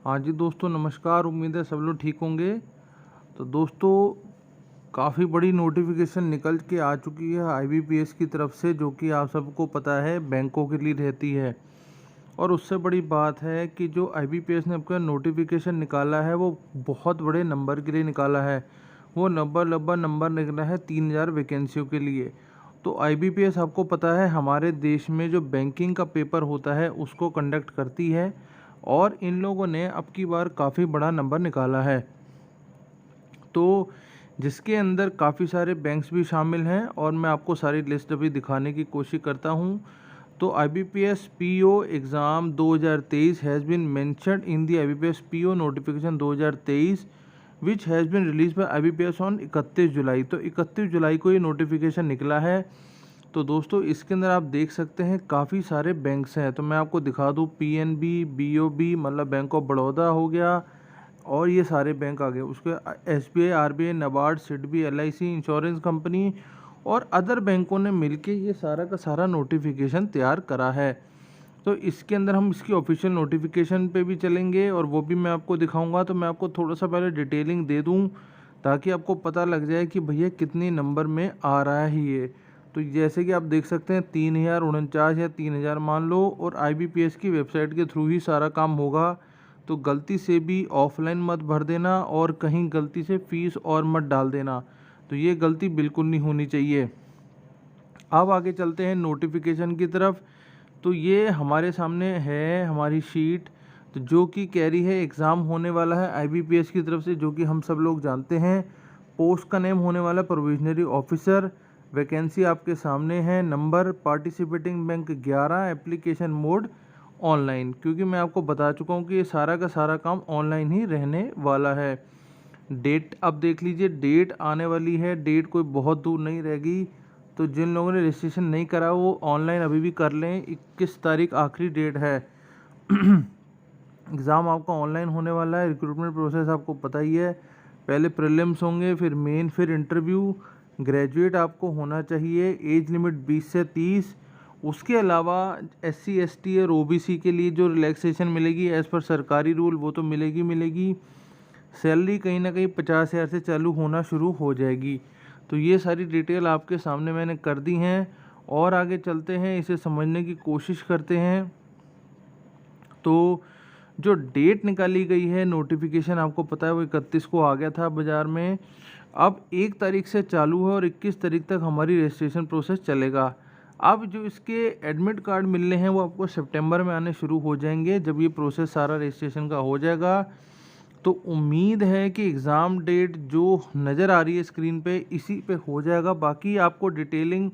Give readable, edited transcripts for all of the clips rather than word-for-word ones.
हाँ जी दोस्तों, नमस्कार। उम्मीद है सब लोग ठीक होंगे। तो दोस्तों, काफ़ी बड़ी नोटिफिकेशन निकल के आ चुकी है आईबीपीएस की तरफ से, जो कि आप सबको पता है बैंकों के लिए रहती है। और उससे बड़ी बात है कि जो आईबीपीएस ने अपना नोटिफिकेशन निकाला है वो बहुत बड़े नंबर के लिए निकाला है। वो लगभग नंबर निकला है 3000 वैकेंसियों के लिए। तो आईबीपीएस आपको पता है हमारे देश में जो बैंकिंग का पेपर होता है उसको कंडक्ट करती है, और इन लोगों ने अब की बार काफ़ी बड़ा नंबर निकाला है। तो जिसके अंदर काफ़ी सारे बैंक्स भी शामिल हैं, और मैं आपको सारी लिस्ट अभी दिखाने की कोशिश करता हूं। तो IBPS PO exam 2023 has been mentioned in the IBPS PO notification 2023 which has been release by IBPS on 31 July. तो 31 जुलाई को ये नोटिफिकेशन निकला है। तो दोस्तों, इसके अंदर आप देख सकते हैं काफ़ी सारे बैंक्स हैं। तो मैं आपको दिखा दूं, PNB, BOB मतलब बैंक ऑफ बड़ौदा हो गया, और ये सारे बैंक आ गए। उसके SBI, RBI, NABARD, SIDBI, LIC, insurance company और अदर बैंकों ने मिलके ये सारा का सारा नोटिफिकेशन तैयार करा है। तो इसके अंदर हम इसकी ऑफिशियल नोटिफिकेशन पे भी चलेंगे और वो भी मैं आपको दिखाऊंगा। तो मैं आपको थोड़ा सा पहले डिटेलिंग दे दूं ताकि आपको पता लग जाए कि भैया कितने नंबर में आ रहा है ये। तो जैसे कि आप देख सकते हैं 3049 या 3000 मान लो, और IBPS की वेबसाइट के थ्रू ही सारा काम होगा। तो गलती से भी ऑफलाइन मत भर देना और कहीं गलती से फीस और मत डाल देना। तो ये गलती बिल्कुल नहीं होनी चाहिए। अब आगे चलते हैं नोटिफिकेशन की तरफ। तो ये हमारे सामने है हमारी शीट, तो जो कि कह रही है एग्ज़ाम होने वाला है IBPS की तरफ से, जो कि हम सब लोग जानते हैं। पोस्ट का नेम होने वाला प्रोविजनरी ऑफिसर। वैकेंसी आपके सामने है। Number participating bank 11। Application mode online, क्योंकि मैं आपको बता चुका हूँ कि ये सारा का सारा काम ऑनलाइन ही रहने वाला है। डेट अब देख लीजिए, डेट आने वाली है। डेट कोई बहुत दूर नहीं रहेगी। तो जिन लोगों ने रजिस्ट्रेशन नहीं करा वो ऑनलाइन अभी भी कर लें। 21 तारीख आखिरी डेट है। एग्ज़ाम आपका ऑनलाइन होने वाला है। रिक्रूटमेंट प्रोसेस आपको पता ही है, पहले प्रीलिम्स होंगे, फिर मेन, फिर इंटरव्यू। ग्रेजुएट आपको होना चाहिए। एज लिमिट 20 से 30। उसके अलावा SC ST और OBC के लिए जो रिलैक्सेशन मिलेगी एज़ पर सरकारी रूल, वो तो मिलेगी। सैलरी कहीं ना कहीं 50,000 से चालू होना शुरू हो जाएगी। तो ये सारी डिटेल आपके सामने मैंने कर दी हैं, और आगे चलते हैं, इसे समझने की कोशिश करते हैं। तो जो डेट निकाली गई है, नोटिफिकेशन आपको पता है वो 31 को आ गया था बाज़ार में। अब 1 तारीख से चालू है और 21 तारीख तक हमारी रजिस्ट्रेशन प्रोसेस चलेगा। अब जो इसके एडमिट कार्ड मिलने हैं वो आपको सितंबर में आने शुरू हो जाएंगे, जब ये प्रोसेस सारा रजिस्ट्रेशन का हो जाएगा। तो उम्मीद है कि एग्ज़ाम डेट जो नज़र आ रही है स्क्रीन पे, इसी पे हो जाएगा। बाकी आपको डिटेलिंग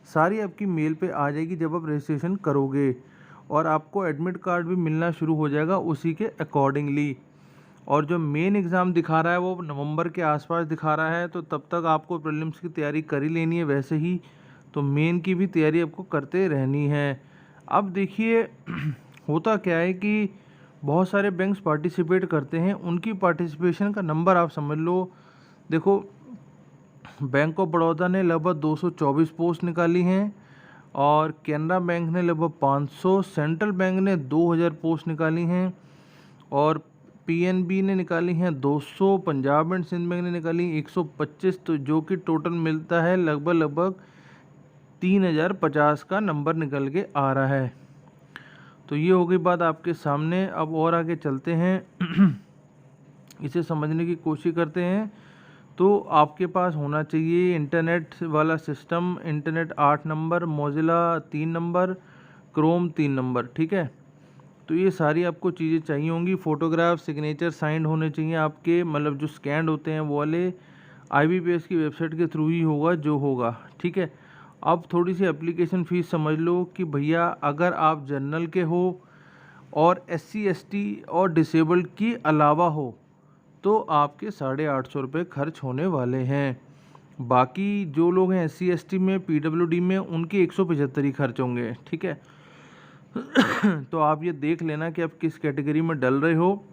सारी आपकी मेल पे आ जाएगी जब आप रजिस्ट्रेशन करोगे, और आपको एडमिट कार्ड भी मिलना शुरू हो जाएगा उसी के अकॉर्डिंगली। और जो मेन एग्ज़ाम दिखा रहा है वो नवंबर के आसपास दिखा रहा है, तो तब तक आपको प्रीलिम्स की तैयारी कर ही लेनी है वैसे ही। तो मेन की भी तैयारी आपको करते रहनी है। अब देखिए होता क्या है कि बहुत सारे बैंक्स पार्टिसिपेट करते हैं, उनकी पार्टिसिपेशन का नंबर आप समझ लो। देखो, बैंक ऑफ बड़ौदा ने लगभग 224 पोस्ट निकाली हैं, और कैनरा बैंक ने लगभग 500, सेंट्रल बैंक ने 2000 पोस्ट निकाली हैं, और PNB ने निकाली हैं 200, पंजाब एंड सिंध बैंक ने निकाली 125। तो जो कि टोटल मिलता है लगभग 3050 का नंबर निकल के आ रहा है। तो ये हो गई बात आपके सामने। अब और आगे चलते हैं इसे समझने की कोशिश करते हैं। तो आपके पास होना चाहिए इंटरनेट वाला system. Internet 8 number, Mozilla 3 number, Chrome 3 number, ठीक है। तो ये सारी आपको चीज़ें चाहिए होंगी। फ़ोटोग्राफ, सिग्नेचर साइंड होने चाहिए आपके, मतलब जो स्कैंड होते हैं वो वाले। IBPS की वेबसाइट के थ्रू ही होगा जो होगा, ठीक है। अब थोड़ी सी एप्लीकेशन फ़ीस समझ लो कि भैया अगर आप जनरल के हो और SC ST और डिसेबल्ड की अलावा हो तो आपके 850 रुपये खर्च होने वाले हैं। बाकी जो लोग हैं SC ST में, PWD में, उनके 175 ही खर्च होंगे, ठीक है। तो आप ये देख लेना कि आप किस कैटेगरी में डल रहे हो,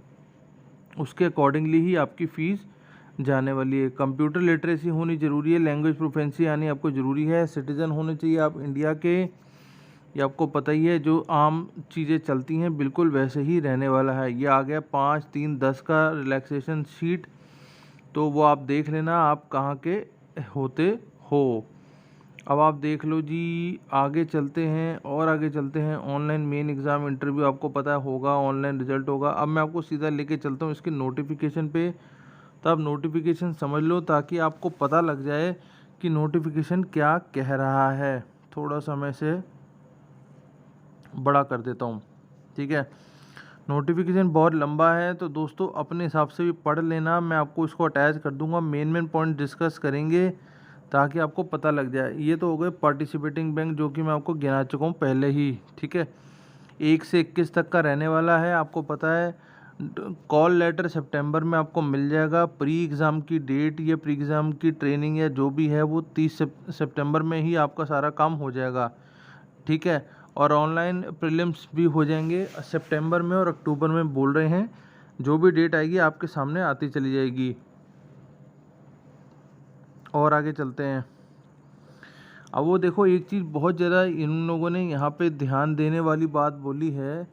उसके अकॉर्डिंगली ही आपकी फ़ीस जाने वाली है। कंप्यूटर लिटरेसी होनी ज़रूरी है। लैंग्वेज प्रोफेंसी आनी आपको ज़रूरी है। सिटीज़न होने चाहिए आप इंडिया के। ये आपको पता ही है, जो आम चीज़ें चलती हैं बिल्कुल वैसे ही रहने वाला है। ये आ गया 5, 3, 10 का रिलैक्सेशन शीट, तो वो आप देख लेना आप कहाँ के होते हो। अब आप देख लो जी, आगे चलते हैं और आगे चलते हैं। ऑनलाइन मेन एग्ज़ाम इंटरव्यू आपको पता होगा, ऑनलाइन रिजल्ट होगा। अब मैं आपको सीधा लेके चलता हूँ इसके नोटिफिकेशन पे, तो आप नोटिफिकेशन समझ लो ताकि आपको पता लग जाए कि नोटिफिकेशन क्या कह रहा है। थोड़ा सा मैं इसे बड़ा कर देता हूँ, ठीक है। नोटिफिकेशन बहुत लंबा है, तो दोस्तों अपने हिसाब से भी पढ़ लेना। मैं आपको इसको अटैच कर दूंगा, मेन पॉइंट डिस्कस करेंगे ताकि आपको पता लग जाए। ये तो हो गए पार्टिसिपेटिंग बैंक, जो कि मैं आपको गिना चुका हूँ पहले ही, ठीक है। 1 से 21 तक का रहने वाला है, आपको पता है। कॉल लेटर सितंबर में आपको मिल जाएगा। प्री एग्ज़ाम की डेट या प्री एग्ज़ाम की ट्रेनिंग या जो भी है वो 30 सितंबर में ही आपका सारा काम हो जाएगा, ठीक है। और ऑनलाइन प्रीलिम्स भी हो जाएंगे सितंबर में और अक्टूबर में बोल रहे हैं। जो भी डेट आएगी आपके सामने आती चली जाएगी। और आगे चलते हैं। अब वो देखो, एक चीज़ बहुत ज़्यादा इन लोगों ने यहाँ पे ध्यान देने वाली बात बोली है,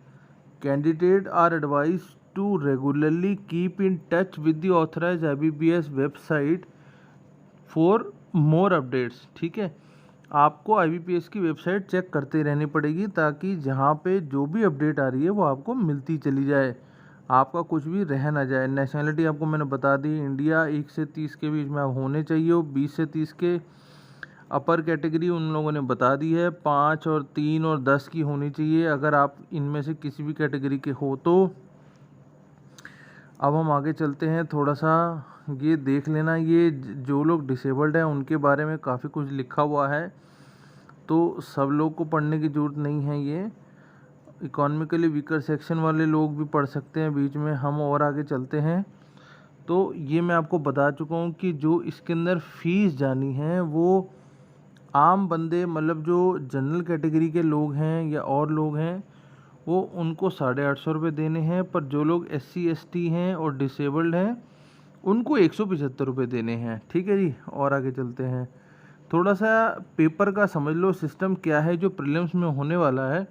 candidate are advise to regularly keep in touch with the authorise IBPS website for more updates, ठीक है। आपको IBPS की वेबसाइट चेक करते रहनी पड़ेगी ताकि जहाँ पे जो भी अपडेट आ रही है वो आपको मिलती चली जाए, आपका कुछ भी रह ना जाए। नेशनलिटी आपको मैंने बता दी, इंडिया 1 से 30 के बीच में आप होने चाहिए हो, 20 से 30 के। अपर कैटेगरी उन लोगों ने बता दी है 5 और 3 और 10 की होनी चाहिए, अगर आप इनमें से किसी भी कैटेगरी के हो तो। अब हम आगे चलते हैं, थोड़ा सा ये देख लेना। ये जो लोग डिसेबल्ड हैं उनके बारे में काफ़ी कुछ लिखा हुआ है, तो सब लोग को पढ़ने की ज़रूरत नहीं है। ये इकोनॉमिकली वीकर सेक्शन वाले लोग भी पढ़ सकते हैं बीच में। हम और आगे चलते हैं, तो ये मैं आपको बता चुका हूँ कि जो इसके अंदर फ़ीस जानी है वो आम बंदे, मतलब जो जनरल कैटेगरी के लोग हैं या और लोग हैं, वो उनको 850 रुपये देने हैं। पर जो लोग SC ST हैं और डिसेबल्ड हैं उनको 175 रुपये देने हैं, ठीक है जी। और आगे चलते हैं, थोड़ा सा पेपर का समझ लो सिस्टम क्या है जो प्रीलिम्स में होने वाला है।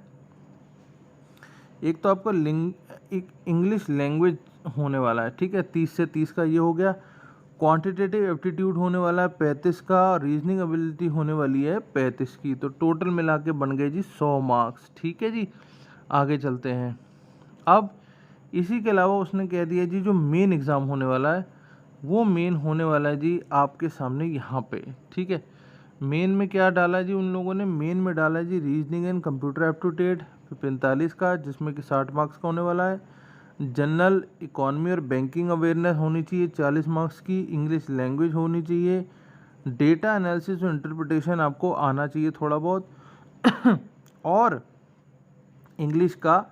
एक तो आपका एक इंग्लिश लैंग्वेज होने वाला है, ठीक है, 30 से 30 का ये हो गया। क्वांटिटेटिव एप्टीट्यूड होने वाला है 35 का, रीजनिंग एबिलिटी होने वाली है 35 की। तो टोटल मिला के बन गए जी 100 मार्क्स, ठीक है जी। आगे चलते हैं। अब इसी के अलावा उसने कह दिया जी जो मेन एग्ज़ाम होने वाला है वो मेन होने वाला है जी आपके सामने यहाँ पे, ठीक है। मेन में क्या डाला है जी उन लोगों ने, मेन में डाला है जी रीजनिंग एंड कंप्यूटर एप्टीट्यूड 45 का, जिसमें कि 60 मार्क्स का होने वाला है। जनरल इकॉनमी और बैंकिंग अवेयरनेस होनी चाहिए 40 मार्क्स की। इंग्लिश लैंग्वेज होनी चाहिए। डेटा एनालिसिस और इंटरप्रिटेशन आपको आना चाहिए थोड़ा बहुत और इंग्लिश का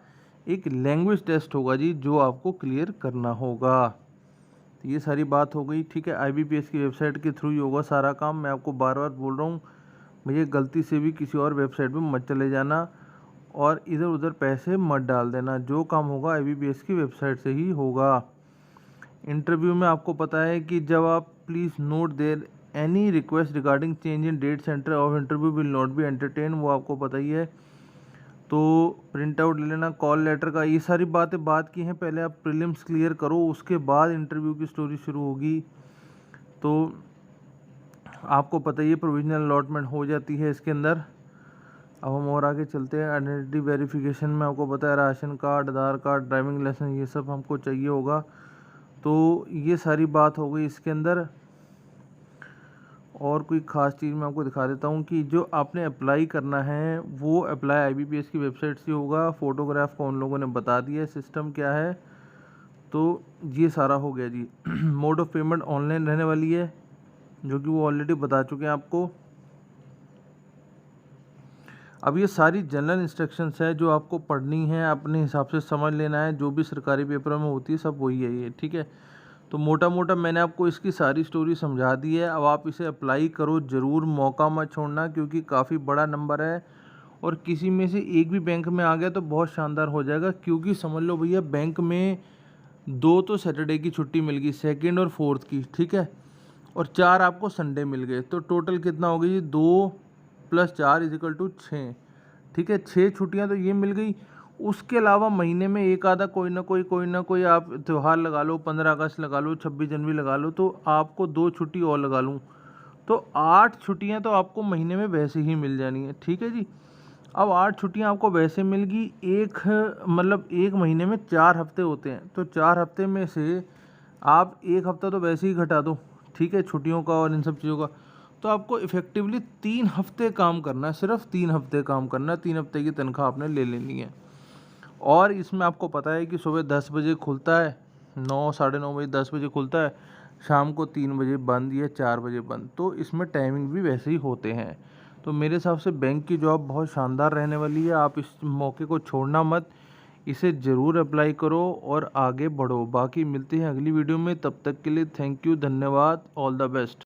एक लैंग्वेज टेस्ट होगा जी जो आपको क्लियर करना होगा। तो ये सारी बात हो गई, ठीक है। IBPS की वेबसाइट के थ्रू ही होगा सारा काम। मैं आपको बार बार बोल रहा हूँ भैया, गलती से भी किसी और वेबसाइट पे मत चले जाना और इधर उधर पैसे मत डाल देना। जो काम होगा IBPS की वेबसाइट से ही होगा। इंटरव्यू में आपको पता है कि जब आप please note there any request regarding change in date centre of interview will not be entertain, वो आपको पता ही है। तो प्रिंट आउट ले लेना कॉल लेटर का। ये सारी बातें बात की हैं, पहले आप प्रीलिम्स क्लियर करो, उसके बाद इंटरव्यू की स्टोरी शुरू होगी। तो आपको पता ही है प्रोविजनल अलॉटमेंट हो जाती है इसके अंदर। अब हम और आगे चलते हैं। आइडेंटिटी वेरिफिकेशन में आपको पता है राशन कार्ड, आधार कार्ड, ड्राइविंग लाइसेंस ये सब हमको चाहिए होगा। तो ये सारी बात हो गई इसके अंदर। और कोई ख़ास चीज़ मैं आपको दिखा देता हूँ कि जो आपने अप्लाई करना है वो अप्लाई IBPS की वेबसाइट से होगा। फ़ोटोग्राफ को उन लोगों ने बता दिया है सिस्टम क्या है। तो ये सारा हो गया जी। मोड ऑफ़ पेमेंट ऑनलाइन रहने वाली है, जो कि वो ऑलरेडी बता चुके हैं आपको। अब ये सारी जनरल इंस्ट्रक्शंस है जो आपको पढ़नी है, अपने हिसाब से समझ लेना है। जो भी सरकारी पेपरों में होती है सब वही है ये, ठीक है। तो मोटा मोटा मैंने आपको इसकी सारी स्टोरी समझा दी है। अब आप इसे अप्लाई करो ज़रूर, मौका मत छोड़ना, क्योंकि काफ़ी बड़ा नंबर है। और किसी में से एक भी बैंक में आ गया तो बहुत शानदार हो जाएगा, क्योंकि समझ लो भैया बैंक में 2 तो सैटरडे की छुट्टी मिल गई, 2nd और 4th की, ठीक है। और 4 आपको संडे मिल गए, तो टोटल कितना हो गया जी 2 + 4 = 6, ठीक है, 6 छुट्टियाँ तो ये मिल गई। उसके अलावा महीने में एक आधा कोई ना कोई आप त्यौहार लगा लो, 15 अगस्त लगा लो, 26 जनवरी लगा लो, तो आपको 2 छुट्टी और लगा लूँ तो 8 छुट्टियाँ तो आपको महीने में वैसे ही मिल जानी है। ठीक है जी। अब 8 छुट्टियाँ आपको वैसे मिल गई, एक महीने में 4 हफ्ते होते हैं, तो 4 हफ्ते में से आप 1 हफ्ता तो वैसे ही घटा दो, ठीक है, छुट्टियों का और इन सब चीज़ों का। तो आपको इफ़ेक्टिवली 3 हफ्ते काम करना है, सिर्फ 3 हफ्ते काम करना है, 3 हफ्ते की तनख्वाह आपने ले लेनी है। और इसमें आपको पता है कि सुबह 10 बजे खुलता है, 9 साढ़े 9 बजे 10 बजे खुलता है, शाम को 3 बजे बंद या 4 बजे बंद, तो इसमें टाइमिंग भी वैसे ही होते हैं। तो मेरे हिसाब से बैंक की जॉब बहुत शानदार रहने वाली है, आप इस मौके को छोड़ना मत, इसे ज़रूर अप्लाई करो और आगे बढ़ो। बाकी मिलते हैं अगली वीडियो में, तब तक के लिए थैंक यू, धन्यवाद, ऑल द बेस्ट।